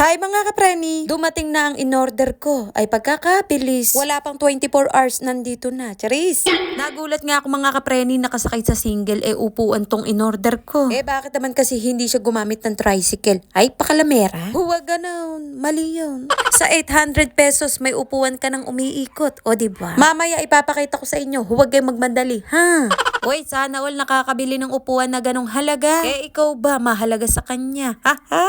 Hi mga kapreni! Dumating na ang in-order ko. Ay pagkakabilis. Wala pang 24 hours nandito na. Charis! Nagulat nga ako mga kapreni nakasakay sa single upuan tong in-order ko. Bakit naman kasi hindi siya gumamit ng tricycle? Ay pakalamera? Huwag ganon. Mali yun. Sa 800 pesos may upuan ka nang umiikot. O diba? Mamaya ipapakita ko sa inyo. Huwag kayong magmadali. Ha? Uy, sana all nakakabili ng upuan na ganong halaga. Ikaw ba mahalaga sa kanya? Ha ha!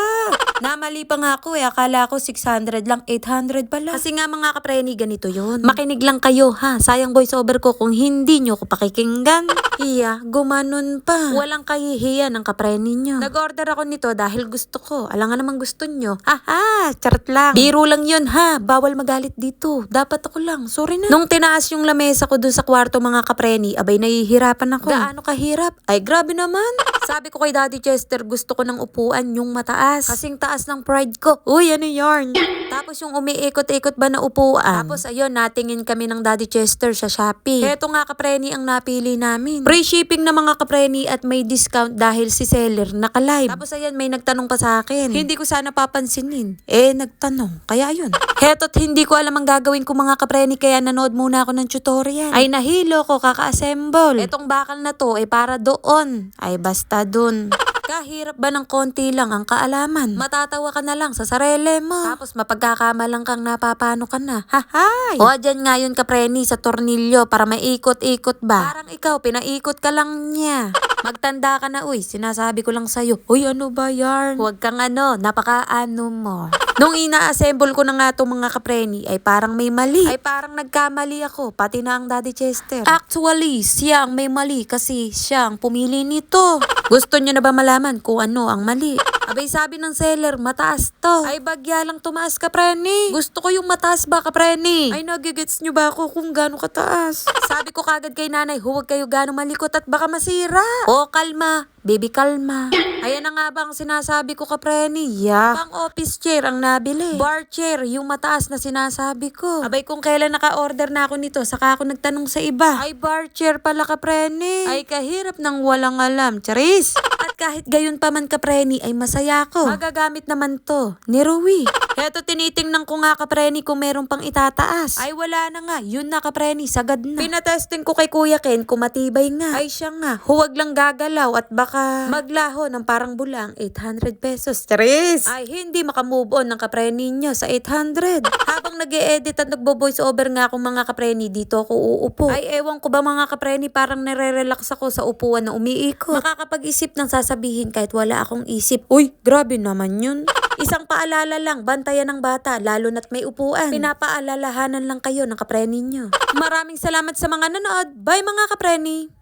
Namali pa nga ako akala ko 600 lang, 800 pala. Kasi nga mga kapreni, ganito yun. Makinig lang kayo ha, sayang voice over ko kung hindi nyo ko pakikinggan. Hiya, gumanon pa. Walang kahihiya ng kapreni nyo. Nag-order ako nito dahil gusto ko. Alam nga naman gusto nyo. Ha, charot lang. Biro lang yun ha, bawal magalit dito. Dapat ako lang, sorry na. Nung tinaas yung lamesa ko dun sa kwarto mga kapreni, abay nahihirapan ako. Gaano kahirap? Ay grabe naman. Sabi ko kay Daddy Chester, gusto ko ng upuan yung mataas. Kasing taas ng pride ko. Uy, ano yarn? Tapos yung umiikot-ikot ba na upuan? Tapos ayun, natingin kami ng Daddy Chester sa Shopee. Heto nga kapreni ang napili namin. Free shipping na mga kapreni at may discount dahil si seller naka-live. Tapos ayan, may nagtanong pa sa akin. Hindi ko sana papansinin. Nagtanong. Kaya yun. Heto't hindi ko alam ang gagawin ko mga kapreni kaya nanood muna ako ng tutorial. Ay nahilo ko kaka-assemble. Etong bakal na to para doon. Ay basta dun. Kahirap ba ng konti lang ang kaalaman? Matatawa ka na lang sa sarili mo. Tapos mapagkakamalang kang napapano ka na. Hahay! O dyan nga yun kapreni sa tornilyo para maikot-ikot ba? Parang ikaw, pinaikot ka lang niya. Magtanda ka na, uy. Sinasabi ko lang sa'yo. Uy, ano ba yarn? Huwag kang napaka-ano mo. Nung ina-assemble ko na nga itong mga kapreni, ay parang may mali. Ay parang nagkamali ako, pati na ang Daddy Chester. Actually, siya ang may mali kasi siya ang pumili nito. Gusto niyo na ba malaman kung ano ang mali? Abay sabi ng seller, mataas to. Ay bagya lang tumaas kapreni. Gusto ko yung mataas ba kapreni? Ay nagigets nyo ba ako kung gaano kataas? Sabi ko kagad kay nanay, huwag kayo gaano malikot at baka masira. O kalma. Baby, kalma. Ayan na nga bang sinasabi ko kapreni? Pang office chair ang nabili. Bar chair, yung mataas na sinasabi ko. Abay kung kailan naka-order na ako nito, saka ako nagtanong sa iba. Ay bar chair pala kapreni. Ay kahirap ng walang alam. Charis! At kahit gayon pa man kapreni, ay masaya ko. Magagamit naman to ni Rui. Heto tinitingnan ko nga kapreni kung meron pang itataas. Ay wala na nga, yun na kapreni, sagad na. Pinatesting ko kay Kuya Ken kung matibay nga. Ay siya nga, huwag lang gagalaw at baka maglaho ng parang bulang 800 pesos. Charis! Ay hindi makamove on ng kapreni nyo sa 800. Habang nag-e-edit at nagbo-voice over nga akong mga kapreni, dito ako uupo. Ay ewan ko ba mga kapreni, parang nare-relax ako sa upuan na umiikot. Makakapag-isip ng sasabihin kahit wala akong isip. Uy, grabe naman yun. Isang paalala lang, bantayan ng bata, lalo na't may upuan. Pinapaalalahanan lang kayo ng kapreni nyo. Maraming salamat sa mga nanood. Bye mga kapreni!